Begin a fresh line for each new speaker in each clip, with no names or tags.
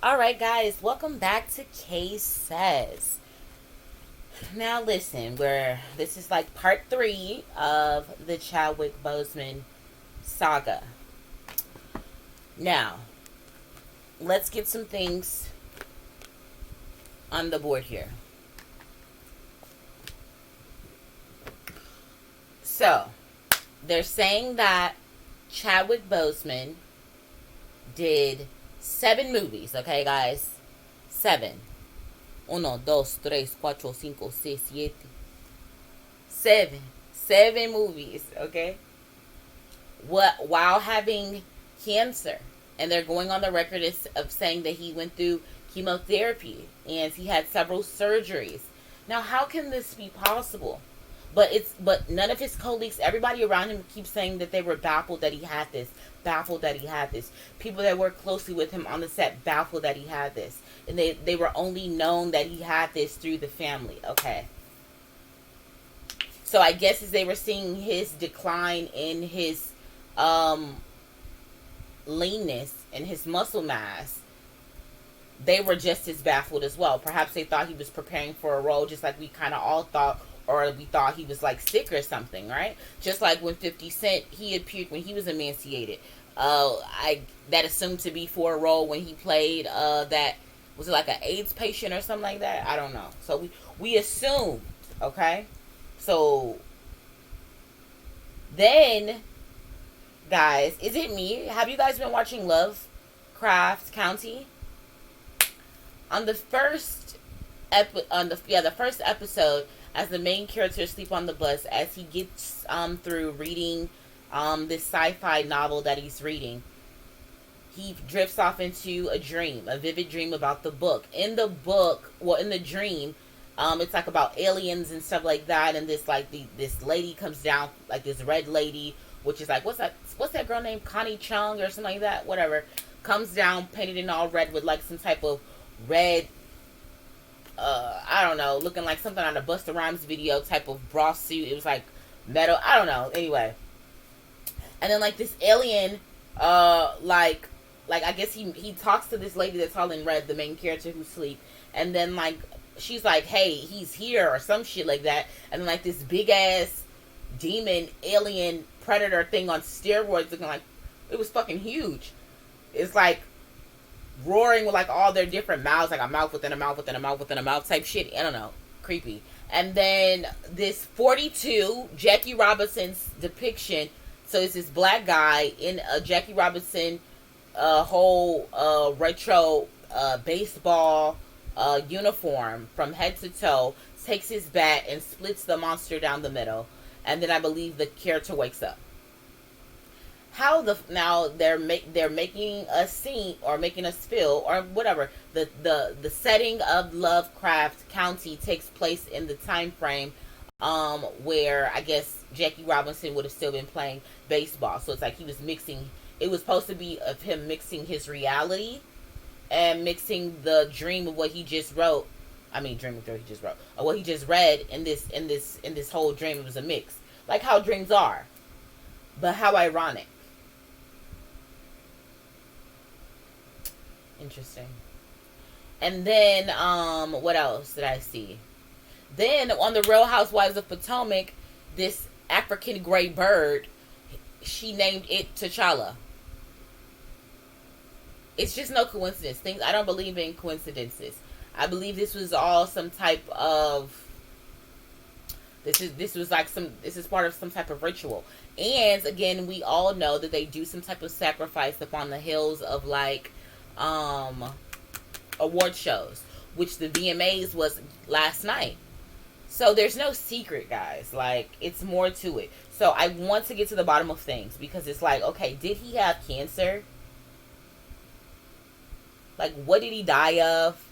All right, guys, welcome back to Kay Says. Now, listen, this is like part three of the Chadwick Boseman saga. Now, let's get some things on the board here. So, they're saying that Chadwick Boseman did 7 movies, okay, guys? 7. Uno, dos, tres, cuatro, cinco, seis, siete. 7. 7 movies, okay? What while having cancer, and they're going on the record of saying that he went through chemotherapy and he had several surgeries. Now, how can this be possible? But none of his colleagues, everybody around him keeps saying that they were baffled that he had this, baffled that he had this. People that work closely with him on the set baffled that he had this. And they were only known that he had this through the family. Okay. So I guess as they were seeing his decline in his leanness and his muscle mass, they were just as baffled as well. Perhaps they thought he was preparing for a role, just like we kind of all thought, or we thought he was like sick or something, right? Just like when 50 Cent, he appeared when he was emaciated. That assumed to be for a role when he played that, was it like an AIDS patient or something like that? I don't know. So we assumed, okay? So then, guys, is it me? Have you guys been watching Lovecraft County? On the first the first episode, as the main character sleep on the bus, as he gets through reading this sci-fi novel that he's reading, he drifts off into a dream, a vivid dream about the book. In the book, well, in the dream, it's like about aliens and stuff like that, and this lady comes down, like this red lady, which is like, what's that girl named Connie Chung or something like that, whatever, comes down painted in all red with like some type of red, I don't know, looking like something on a Busta Rhymes video type of bra suit. It was like metal, I don't know, anyway. And then like this alien, like I guess he talks to this lady that's all in red, the main character who sleep, and then like she's like, hey, he's here, or some shit like that. And then like this big ass demon alien predator thing on steroids, looking like, it was fucking huge. It's like roaring with like all their different mouths, like a mouth within a mouth within a mouth within a mouth type shit. I don't know, creepy. And then this 42 Jackie Robinson's depiction. So it's this black guy in a Jackie Robinson whole retro baseball uniform from head to toe, takes his bat and splits the monster down the middle, and then I believe the character wakes up. Now they're making us see, or making us feel, or whatever, the setting of Lovecraft County takes place in the time frame where I guess Jackie Robinson would have still been playing baseball. So it's like he was mixing, it was supposed to be of him mixing his reality and mixing the dream of what he just wrote. I mean, dream of what he just wrote, or what he just read in this whole dream. It was a mix, like how dreams are, but how ironic. Interesting. And then what else did I see? Then on the Real Housewives of Potomac, this African gray bird, she named it T'Challa. It's just no coincidence. I don't believe in coincidences. I believe this was all some type of, this is part of some type of ritual. And again, we all know that they do some type of sacrifice upon the hills of like award shows, which the VMAs was last night. So there's no secret, guys. Like, it's more to it. So I want to get to the bottom of things, because it's like, okay, did he have cancer? Like, what did he die of?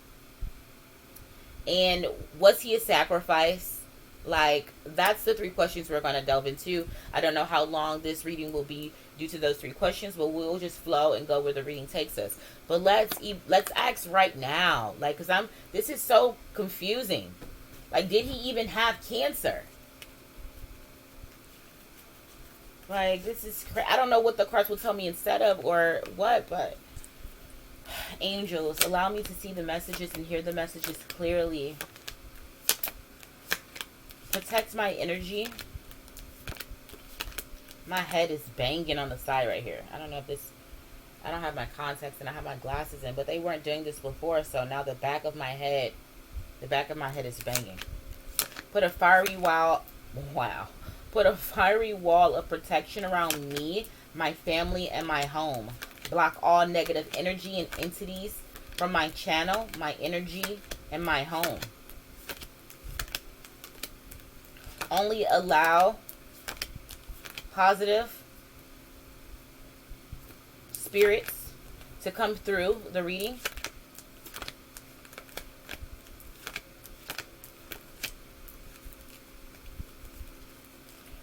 And was he a sacrifice? Like, that's the 3 questions we're going to delve into. I don't know how long this reading will be due to those 3 questions, but we'll just flow and go where the reading takes us. But let's ask right now. Like, because this is so confusing. Like, did he even have cancer? Like, this is I don't know what the cards will tell me instead of, or what, but Angels, allow me to see the messages and hear the messages clearly. Protect my energy. My head is banging on the side right here. I don't know if this... I don't have my contacts and I have my glasses in, but they weren't doing this before, so now the back of my head is banging. Put a fiery wall... Wow. Put a fiery wall of protection around me, my family, and my home. Block all negative energy and entities from my channel, my energy, and my home. Only allow positive spirits to come through the reading.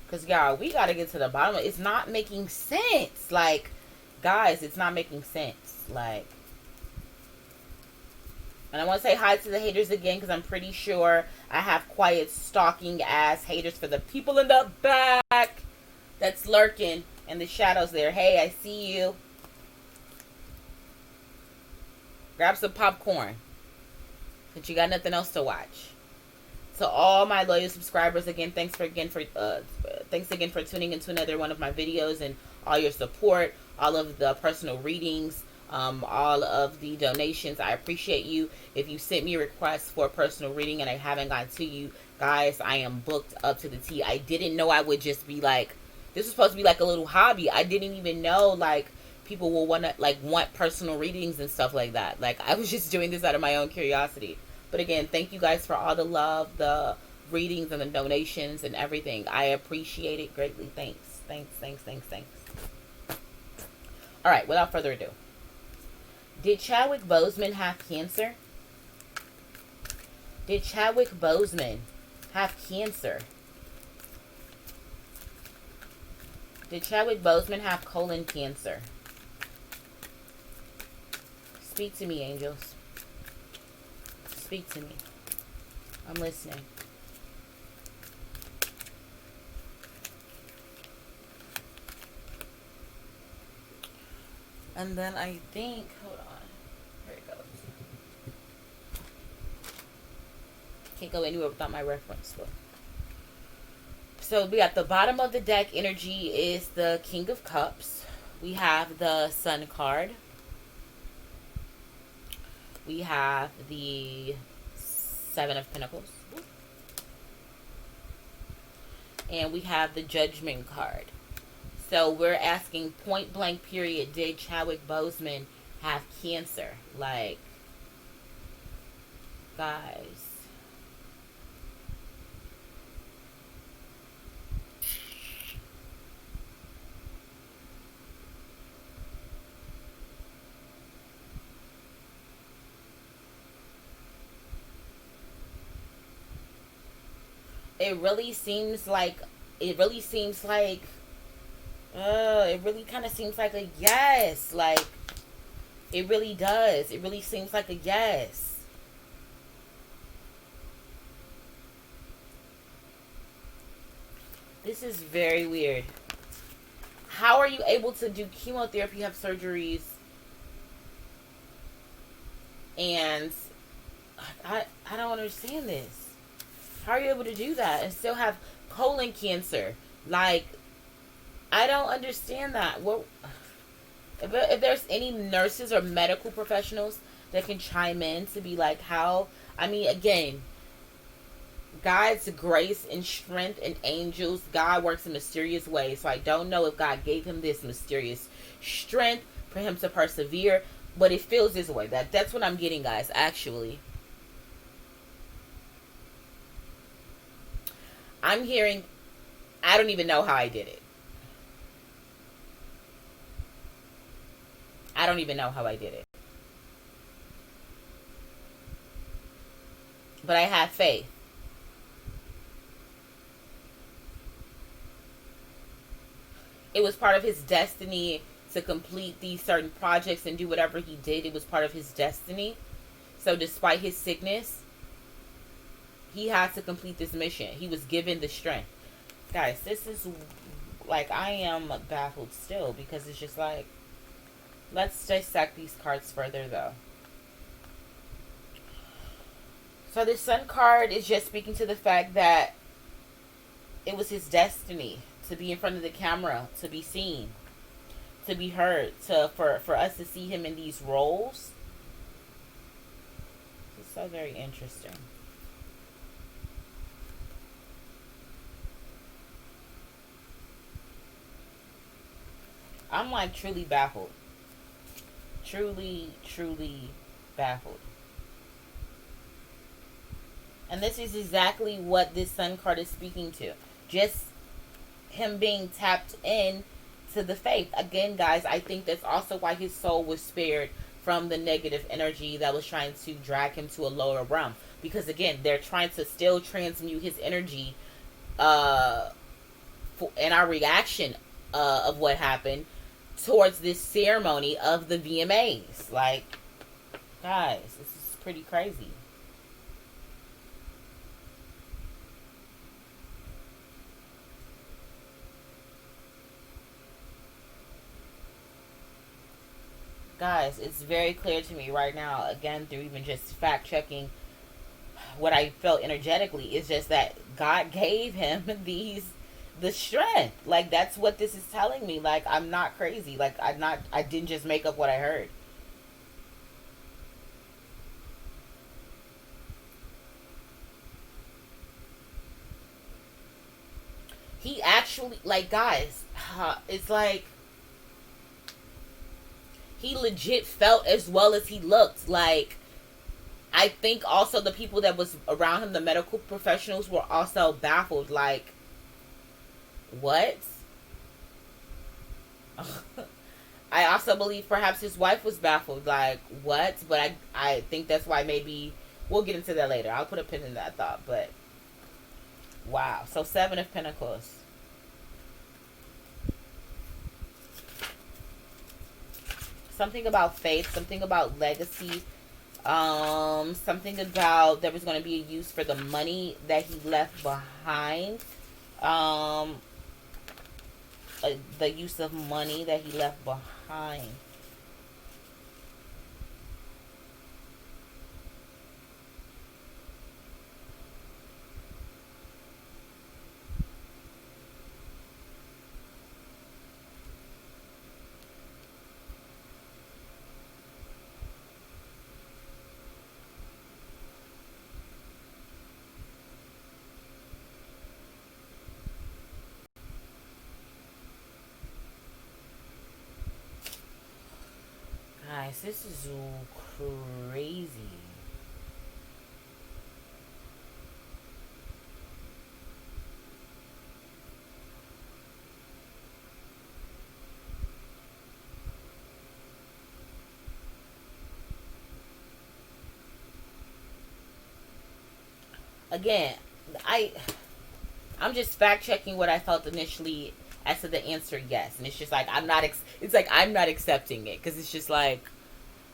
Because, y'all, we got to get to the bottom of it. It's not making sense. Like, guys, it's not making sense. Like, and I want to say hi to the haters again, because I'm pretty sure I have quiet, stalking ass haters for the people in the back that's lurking in the shadows there. Hey, I see you. Grab some popcorn, because you got nothing else to watch. To all my loyal subscribers, again, thanks again for tuning into another one of my videos, and all your support, all of the personal readings, all of the donations. I appreciate you. If you sent me a request for a personal reading and I haven't gotten to you, guys, I am booked up to the T. I didn't know I would just be like, this was supposed to be like a little hobby. I didn't even know, like, people will want personal readings and stuff like that. Like, I was just doing this out of my own curiosity. But again, thank you guys for all the love, the readings, and the donations and everything. I appreciate it greatly. Thanks. All right, without further ado. Did Chadwick Boseman have cancer? Did Chadwick Boseman have cancer? Did Chadwick Boseman have colon cancer? Speak to me, angels. Speak to me. I'm listening. And then I think, hold on. Here it goes. Can't go anywhere without my reference book. So we got the bottom of the deck energy is the King of Cups. We have the Sun card. We have the Seven of Pentacles. And we have the Judgment card. So we're asking point blank period, did Chadwick Boseman have cancer? Like, guys. It really kind of seems like a yes. Like, it really does. It really seems like a yes. This is very weird. How are you able to do chemotherapy, have surgeries, and I don't understand this. How are you able to do that and still have colon cancer? Like, I don't understand that. What if there's any nurses or medical professionals that can chime in to be like, how? I mean, again, God's grace and strength and angels, God works in mysterious ways. So I don't know if God gave him this mysterious strength for him to persevere, but it feels this way. That's what I'm getting, guys, actually. I'm hearing, I don't even know how I did it. I don't even know how I did it. But I have faith. It was part of his destiny to complete these certain projects and do whatever he did. It was part of his destiny. So despite his sickness, he had to complete this mission. He was given the strength. Guys, this is like, I am baffled still, because it's just like, Let's dissect these cards further, though. So the Sun card is just speaking to the fact that it was his destiny to be in front of the camera, to be seen, to be heard, for us to see him in these roles. It's so very interesting. I'm like truly baffled. Truly, truly baffled. And this is exactly what this Sun card is speaking to. Just him being tapped in to the faith. Again, guys, I think that's also why his soul was spared from the negative energy that was trying to drag him to a lower realm. Because again, they're trying to still transmute his energy in our reaction of what happened towards this ceremony of the VMAs. Like, guys, this is pretty crazy. Guys, it's very clear to me right now, again, through even just fact checking what I felt energetically, is just that God gave him the strength. Like, that's what this is telling me. Like, I'm not crazy. Like, I didn't just make up what I heard. He actually, like, guys, it's like he legit felt as well as he looked. Like, I think also the people that was around him, the medical professionals, were also baffled. Like, what? I also believe perhaps his wife was baffled. Like, what? But I think that's why maybe we'll get into that later. I'll put a pin in that thought. But wow. So 7 of Pentacles. Something about faith, something about legacy, something about there was going to be a use for the money that he left behind, the use of money that he left behind. Guys, this is crazy. Again, I'm just fact checking what I felt initially as to the answer yes, and it's just like it's like I'm not accepting it because it's just like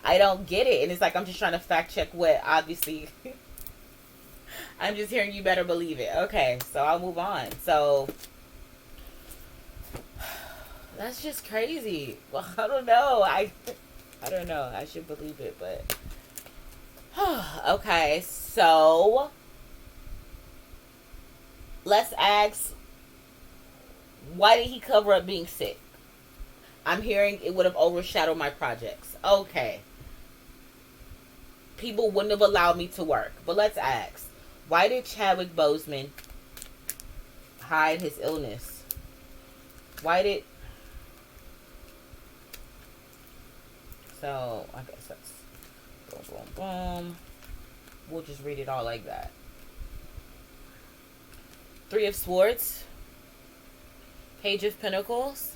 I don't get it, and it's like I'm just trying to fact check what obviously I'm just hearing you better believe it. Okay, so I'll move on. So that's just crazy. Well, I don't know. I don't know. I should believe it, but okay. So let's ask, why did he cover up being sick? I'm hearing it would have overshadowed my projects. Okay. People wouldn't have allowed me to work. But let's ask, why did Chadwick Boseman hide his illness? Why did... So, I guess that's... Boom, boom, boom. We'll just read it all like that. 3 of Swords. Page of Pentacles.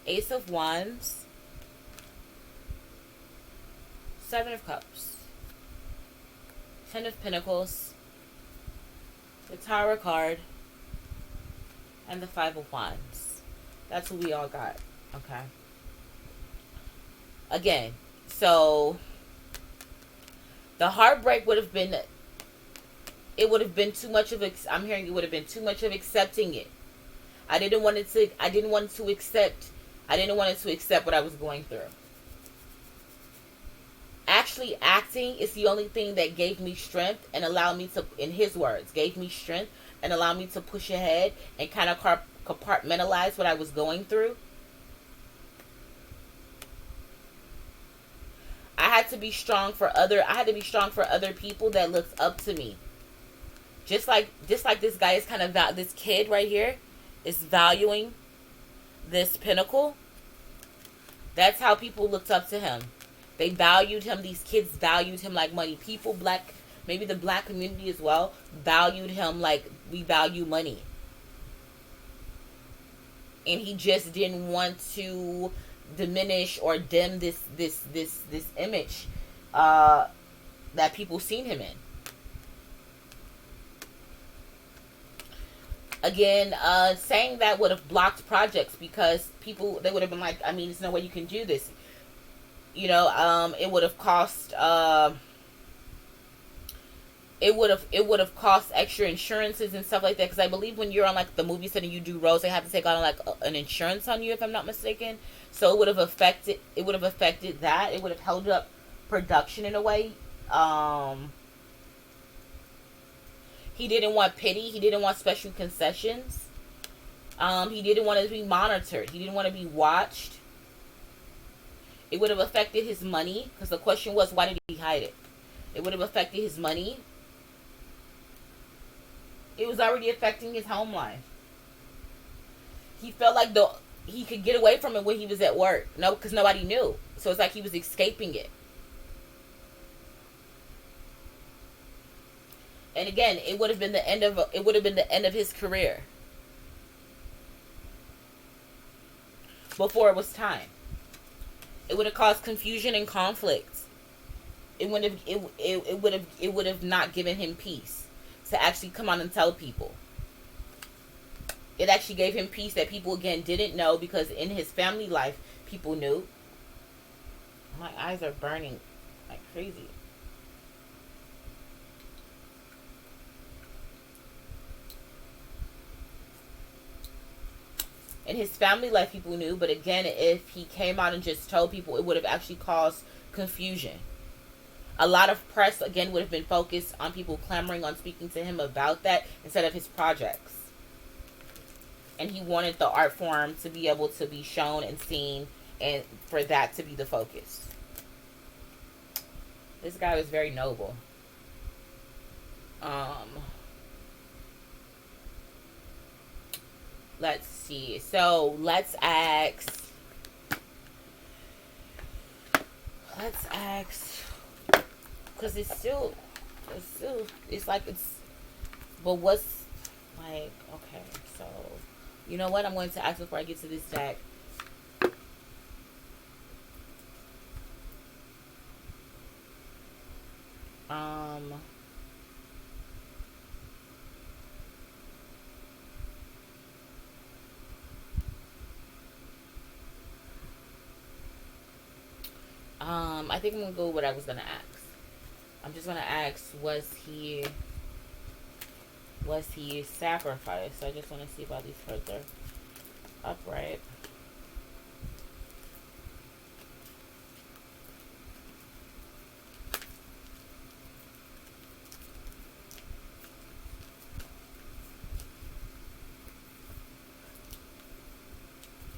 Ace of Wands. 7 of Cups. 10 of Pentacles. The Tower card. And the 5 of Wands. That's what we all got. Okay. Again, so the heartbreak would have been... It would have been too much of... I'm hearing it would have been too much of accepting it. I didn't want to accept I didn't want to accept what I was going through. Actually acting is the only thing that gave me strength and allowed me to, in his words, gave me strength and allowed me to push ahead and kind of compartmentalize what I was going through. I had to be strong for other people that looked up to me. Just like this guy is kind of this kid right here is valuing this pinnacle. That's how people looked up to him. They valued him. These kids valued him like money. People, maybe the black community as well, valued him like we value money. And he just didn't want to diminish or dim this image that people seen him in. Again, saying that would have blocked projects because they would have been like, I mean, there's no way you can do this. You know, it would have cost cost extra insurances and stuff like that. Because I believe when you're on like the movie set and you do roles, they have to take on like an insurance on you, if I'm not mistaken. So it would have affected that. It would have held up production in a way. He didn't want pity. He didn't want special concessions. He didn't want to be monitored. He didn't want to be watched. It would have affected his money, because the question was, why did he hide it? It would have affected his money. It was already affecting his home life. He felt like he could get away from it when he was at work. No, because nobody knew. So it's like he was escaping it. And again, it would have been the end of his career. Before it was time. It would have caused confusion and conflict. It would have not given him peace to actually come on and tell people. It actually gave him peace that people again didn't know, because in his family life people knew. My eyes are burning like crazy. In his family life, people knew, but again, if he came out and just told people, it would have actually caused confusion. A lot of press, again, would have been focused on people clamoring on speaking to him about that instead of his projects. And he wanted the art form to be able to be shown and seen, and for that to be the focus. This guy was very noble. Let's see. So let's ask, because it's like but what's, like, okay, so, you know what, I'm going to ask before I get to this deck. I think I'm gonna go with what I was gonna ask. I'm just gonna ask, was he sacrificed? I just want to see if all these cards are upright.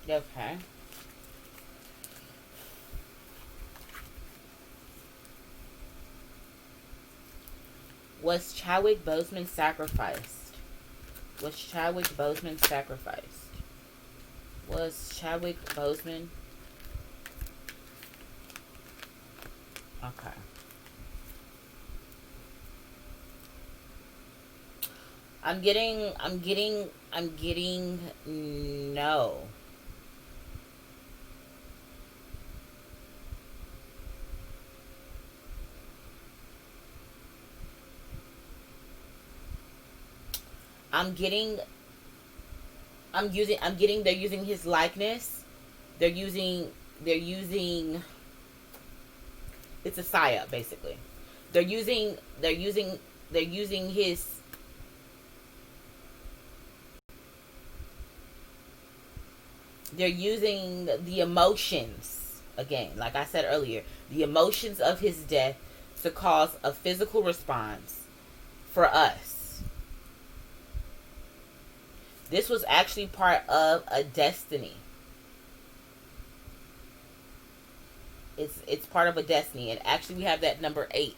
Okay. Was Chadwick Boseman sacrificed? Was Chadwick Boseman sacrificed? Was Chadwick Boseman? Okay. I'm getting no. I'm getting they're using his likeness. They're using it's a psyop, basically. They're using his they're using the emotions, again, like I said earlier, the emotions of his death to cause a physical response for us. This was actually part of a destiny. It's part of a destiny, and actually we have that number 8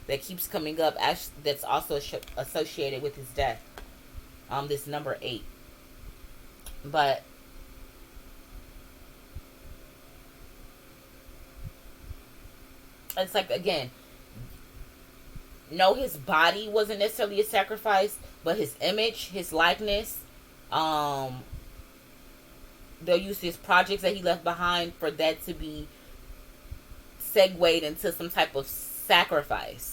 that keeps coming up. Actually, that's also associated with his death. This number 8, but it's like, again, no, his body wasn't necessarily a sacrifice, but his image, his likeness. They'll use his projects that he left behind for that to be segued into some type of sacrifice.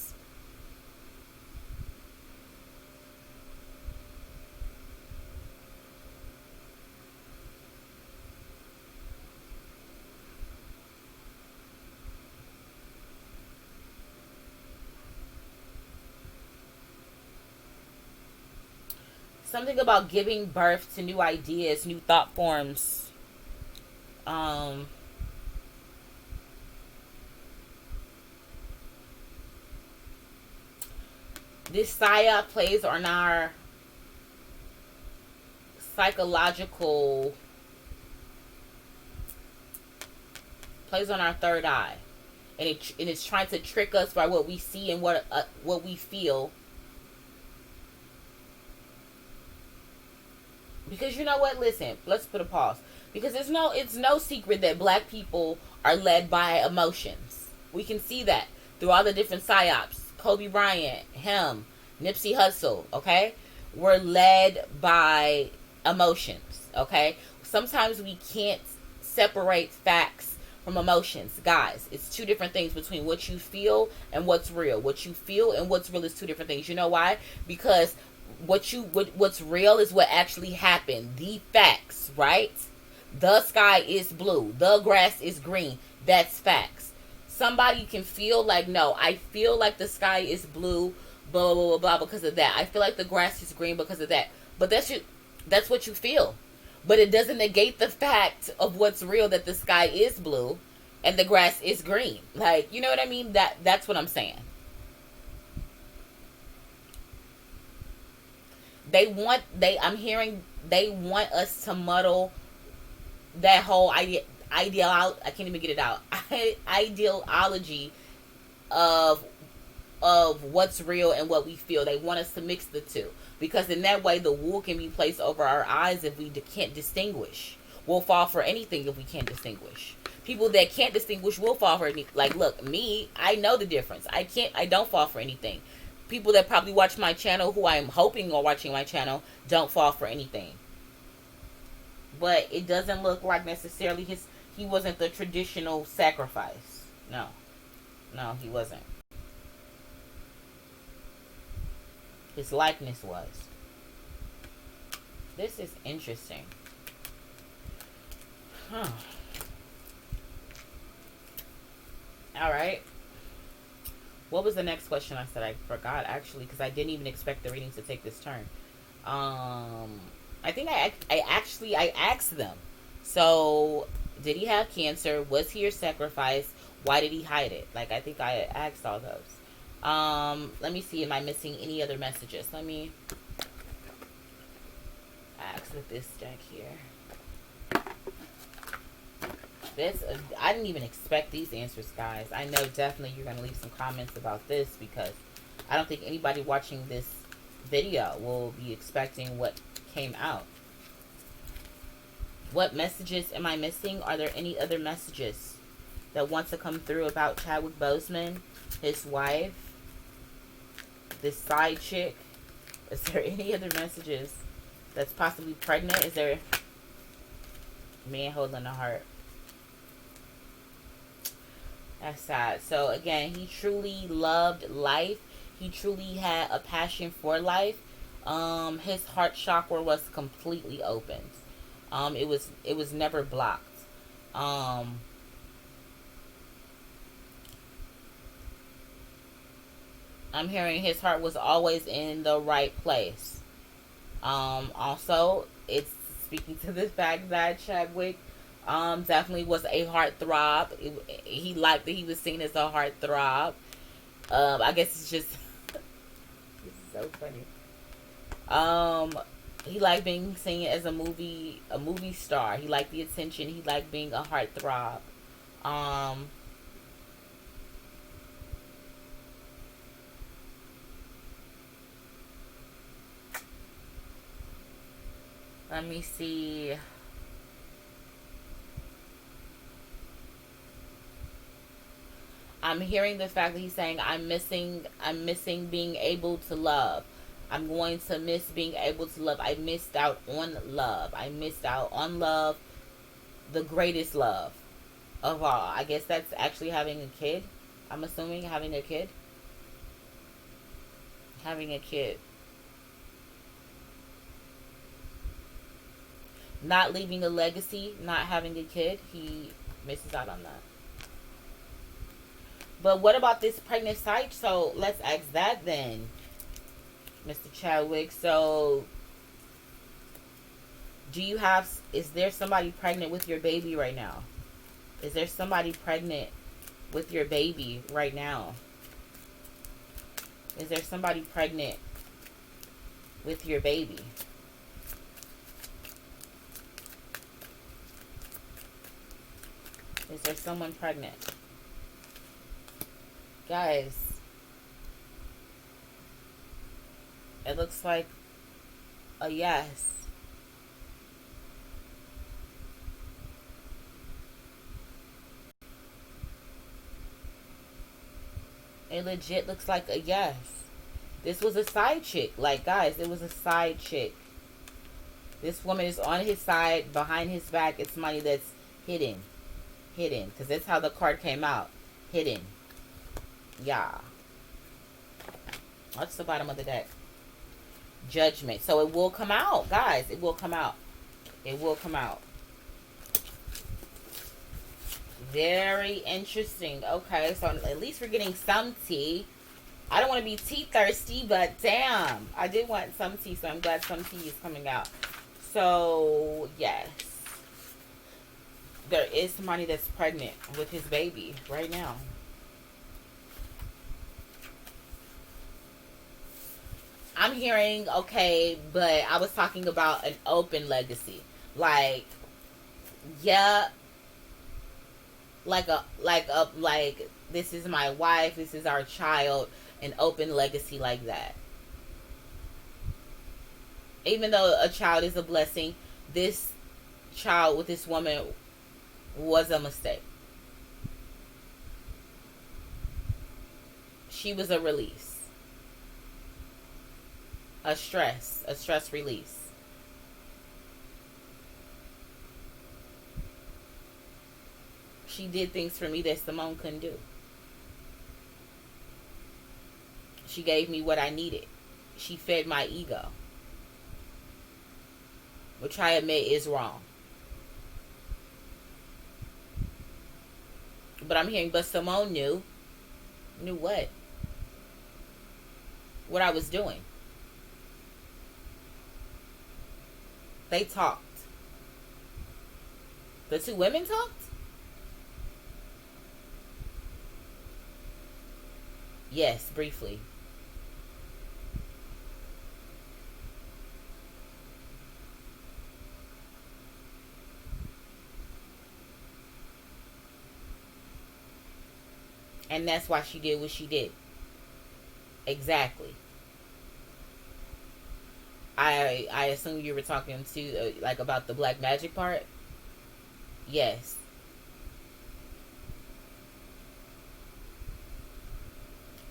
Something about giving birth to new ideas, new thought forms. This psyop plays on our psychological, plays on our third eye, and it's trying to trick us by what we see and what we feel. Because you know what? Listen, let's put a pause. Because it's no secret that black people are led by emotions. We can see that through all the different psyops. Kobe Bryant, him, Nipsey Hussle, okay? We're led by emotions, okay? Sometimes we can't separate facts from emotions. Guys, it's two different things between what you feel and what's real. What you feel and what's real is two different things. You know why? Because what's real is what actually happened. The facts, right? The sky is blue. The grass is green. That's facts. Somebody can feel like, no, I feel like the sky is blue, blah, blah, blah, blah, because of that. I feel like the grass is green because of that. But that's what you feel. But it doesn't negate the fact of what's real, that the sky is blue and the grass is green. Like, you know what I mean? That's what I'm saying. I'm hearing they want us to muddle that whole I can't even get it out. Ideology of what's real and what we feel. They want us to mix the two, because in that way the wool can be placed over our eyes if we can't distinguish. We'll fall for anything if we can't distinguish. People that can't distinguish will fall for anything. Like, look, me, I know the difference. I don't fall for anything. People that probably watch my channel, who I am hoping are watching my channel, don't fall for anything. But it doesn't look like necessarily he wasn't the traditional sacrifice. No, he wasn't. His likeness was. This is interesting. Huh. Alright. What was the next question? I said I forgot, actually, because I didn't even expect the readings to take this turn. I think I asked them. So, did he have cancer? Was he your sacrifice? Why did he hide it? Like, I think I asked all those. Let me see. Am I missing any other messages? Let me ask with this deck here. I didn't even expect these answers, guys. I know definitely you're going to leave some comments about this, because I don't think anybody watching this video will be expecting what came out. What messages am I missing? Are there any other messages that want to come through about Chadwick Boseman, his wife, this side chick? Is there any other messages that's possibly pregnant? Is there man holding a heart? That's sad. So again, he truly loved life. He truly had a passion for life. His heart chakra was completely opened. It was never blocked. I'm hearing his heart was always in the right place. Also, it's speaking to the fact that Chadwick Definitely was a heartthrob. He liked that he was seen as a heartthrob. I guess it's just this is so funny. Um, he liked being seen as a movie star. He liked the attention. He liked being a heartthrob. Um, Let me see. I'm hearing the fact that he's saying I'm missing being able to love. I'm going to miss being able to love. I missed out on love. I missed out on love, the greatest love of all. I guess that's actually having a kid. I'm assuming having a kid. Having a kid. Not leaving a legacy, not having a kid. He misses out on that. But what about this pregnant side? So let's ask that then, Mr. Chadwick. So is there somebody pregnant with your baby right now? Is there somebody pregnant with your baby right now? Is there somebody pregnant with your baby? Is there someone pregnant? Guys, it looks like a yes. It legit looks like a yes. This was a side chick. Like, guys, it was a side chick. This woman is on his side, behind his back. It's somebody that's hidden. Hidden. Because that's how the card came out. Hidden. Yeah. What's the bottom of the deck? Judgment. So it will come out, guys. It will come out. It will come out. Very interesting. Okay, so at least we're getting some tea. I don't want to be tea thirsty, but damn, I did want some tea, so I'm glad some tea is coming out. So, yes. There is somebody that's pregnant with his baby right now. I'm hearing, okay, but I was talking about an open legacy. Like, yeah, like this is my wife, this is our child, an open legacy like that. Even though a child is a blessing, this child with this woman was a mistake. She was a release. A stress release. She did things for me that Simone couldn't do. She gave me what I needed. She fed my ego, which I admit is wrong. But I'm hearing, but Simone knew. Knew what? What I was doing. They talked. The two women talked? Yes, briefly. And that's why she did what she did. Exactly. I assume you were talking to like about the black magic part. Yes.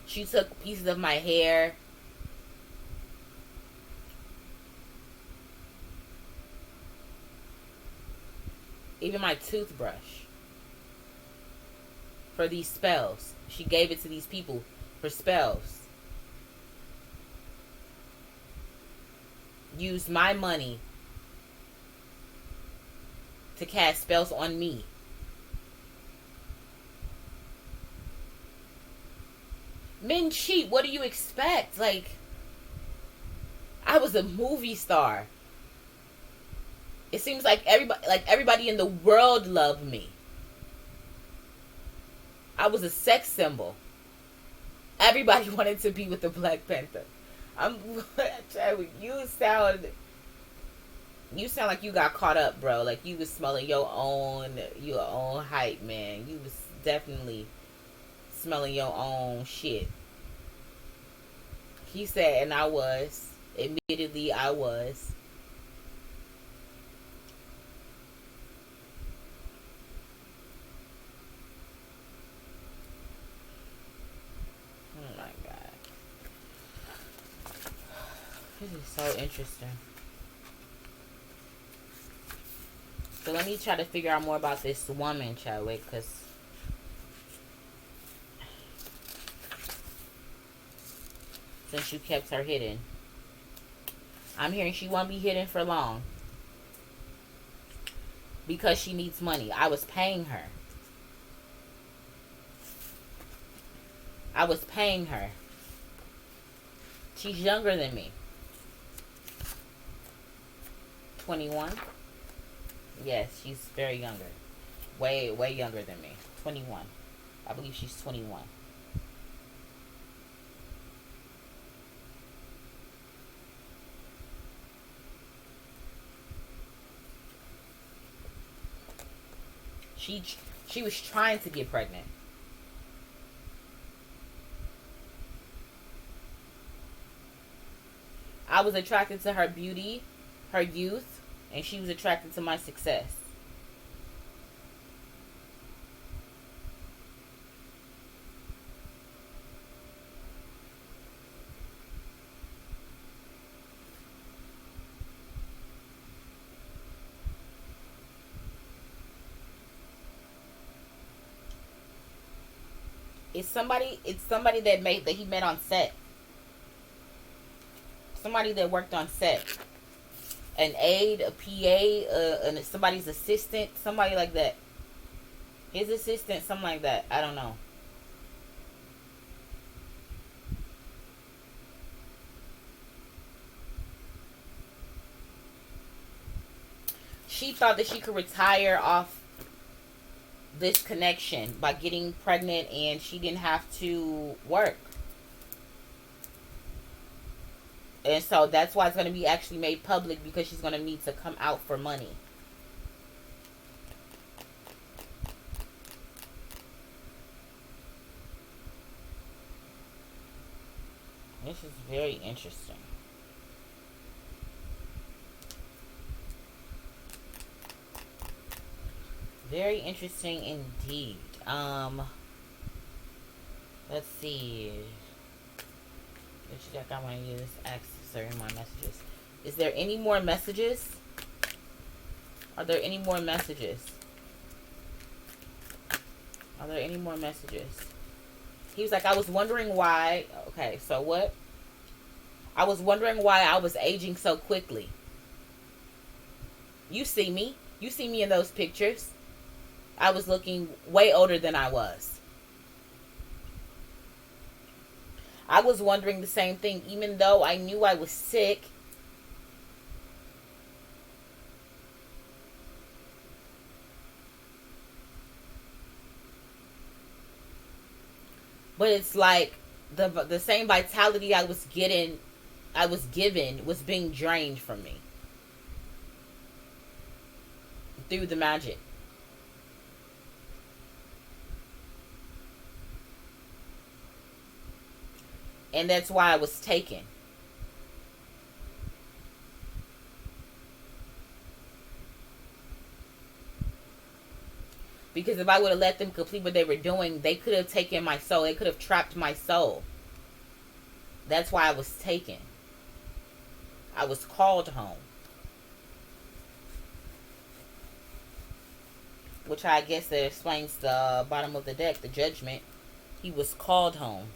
She took pieces of my hair. Even my toothbrush. For these spells. She gave it to these people for spells. Used my money to cast spells on me. Men cheat. What do you expect? Like, I was a movie star. It seems like everybody in the world loved me. I was a sex symbol. Everybody wanted to be with the Black Panther. I'm Chadwick, you sound like you got caught up, bro. Like you was smelling your own hype, man. You was definitely smelling your own shit. He said, and I was. Admittedly, I was. Oh my god. This is so interesting. So let me try to figure out more about this woman, Chadwick, because since you kept her hidden. I'm hearing she won't be hidden for long. Because she needs money. I was paying her. I was paying her. She's younger than me. 21? Yes, she's very younger. Way, way younger than me. 21. I believe she's 21. She was trying to get pregnant. I was attracted to her beauty, her youth, and she was attracted to my success. It's somebody that he met on set. Somebody that worked on set. An aide, a PA, and somebody's assistant, somebody like that. His assistant, something like that. I don't know. She thought that she could retire off this connection by getting pregnant and she didn't have to work. And so that's why it's going to be actually made public, because she's going to need to come out for money. This is very interesting. Very interesting indeed. Let's see. Check, I want to use access my messages. Is there any more messages? Are there any more messages? Are there any more messages? He was like, I was wondering why. Okay, so what? I was wondering why I was aging so quickly. You see me. You see me in those pictures. I was looking way older than I was. I was wondering the same thing, even though I knew I was sick. But it's like the same vitality I was given was being drained from me through the magic. And that's why I was taken. Because if I would have let them complete what they were doing, they could have taken my soul. They could have trapped my soul. That's why I was taken. I was called home. Which I guess that explains the bottom of the deck, the judgment. He was called home.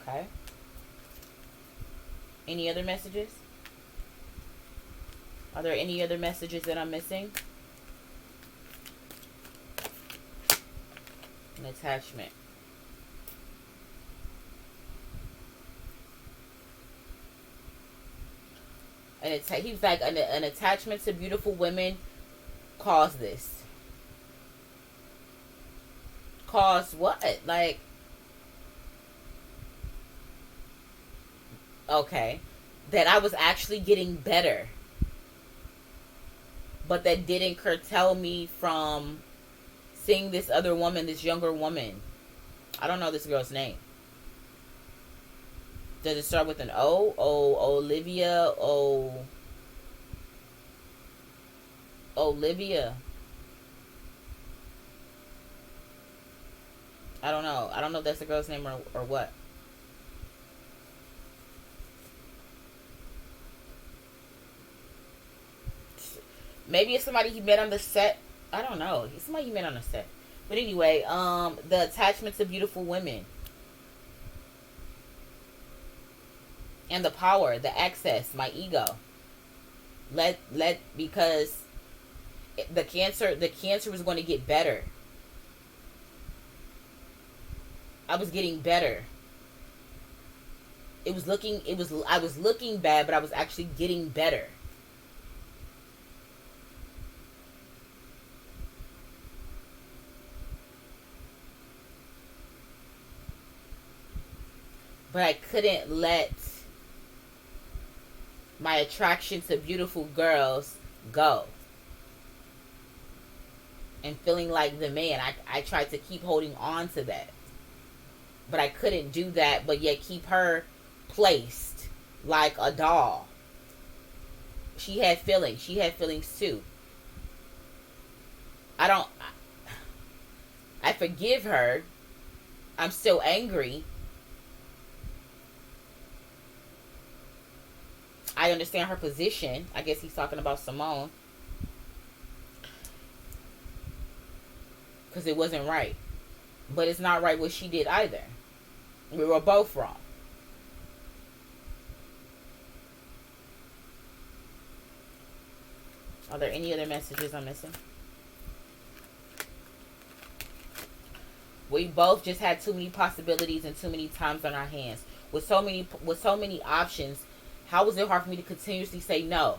Okay. Any other messages? Are there any other messages that I'm missing? An attachment. he was like, an attachment to beautiful women caused this. Caused what? Like, okay, that I was actually getting better, but that didn't curtail me from seeing this other woman, this younger woman. I don't know this girl's name. Does it start with an O? Olivia? Olivia. I don't know. I don't know if that's the girl's name or what. Maybe it's somebody he met on the set. I don't know. It's somebody he met on the set. But anyway, the attachment to beautiful women. And the power, the access, my ego. Because the cancer was going to get better. I was getting better. I was looking bad, but I was actually getting better. But I couldn't let my attraction to beautiful girls go. And feeling like the man. I tried to keep holding on to that. But I couldn't do that, but yet keep her placed like a doll. She had feelings. She had feelings too. I forgive her. I'm still angry. I understand her position. I guess he's talking about Simone. Because it wasn't right. But it's not right what she did either. We were both wrong. Are there any other messages I'm missing? We both just had too many possibilities and too many times on our hands. With so many options, how was it hard for me to continuously say no?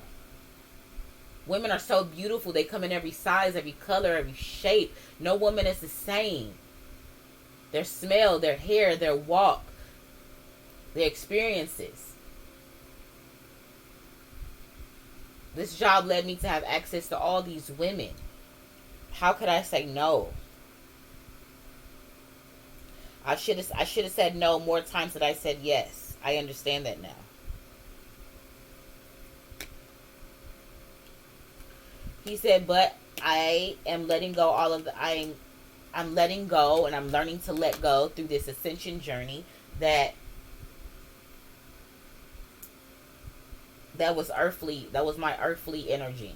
Women are so beautiful. They come in every size, every color, every shape. No woman is the same. Their smell, their hair, their walk, their experiences. This job led me to have access to all these women. How could I say no? I should have said no more times than I said yes. I understand that now. He said, but I am letting go I'm letting go, and I'm learning to let go through this ascension journey that was earthly. That was my earthly energy.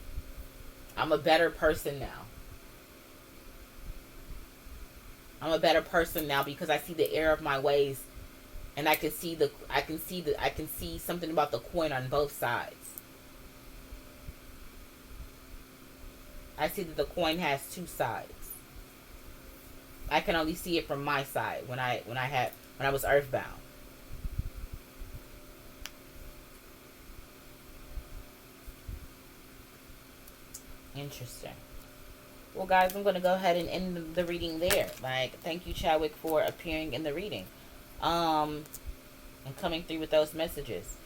I'm a better person now. I'm a better person now because I see the error of my ways, and I can see something about the coin on both sides. I see that the coin has two sides. I can only see it from my side when I was earthbound. Interesting. Well, guys, I'm going to go ahead and end the reading there. Like, thank you, Chadwick, for appearing in the reading. And coming through with those messages.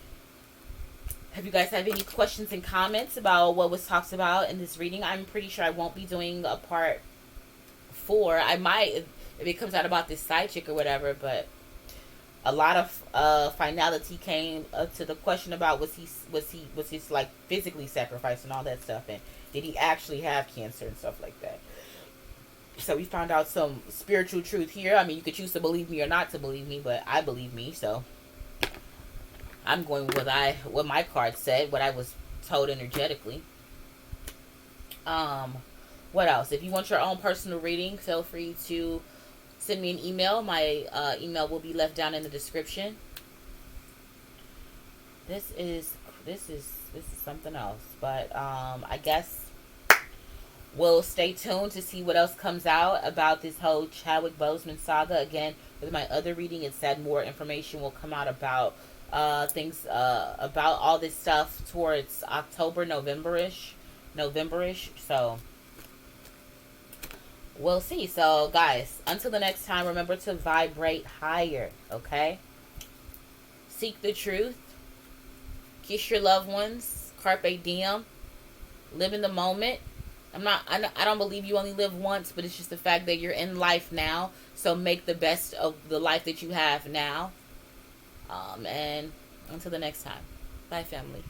Have you guys have any questions and comments about what was talked about in this reading? I'm pretty sure I won't be doing a part 4. I might if it comes out about this side chick or whatever, but a lot of finality came to the question about was he like physically sacrificed and all that stuff, and did he actually have cancer and stuff like that. So we found out some spiritual truth here. I mean, you could choose to believe me or not to believe me, but I believe me, so I'm going with what my card said, what I was told energetically. What else? If you want your own personal reading, feel free to send me an email. My email will be left down in the description. This is something else, but I guess we'll stay tuned to see what else comes out about this whole Chadwick Boseman saga. Again, with my other reading, it said more information will come out about things about all this stuff towards October, November-ish. So we'll see. So guys, until the next time, remember to vibrate higher. Okay. Seek the truth. Kiss your loved ones. Carpe diem. Live in the moment. I don't believe you only live once, but it's just the fact that you're in life now. So make the best of the life that you have now. And until the next time. Bye, family.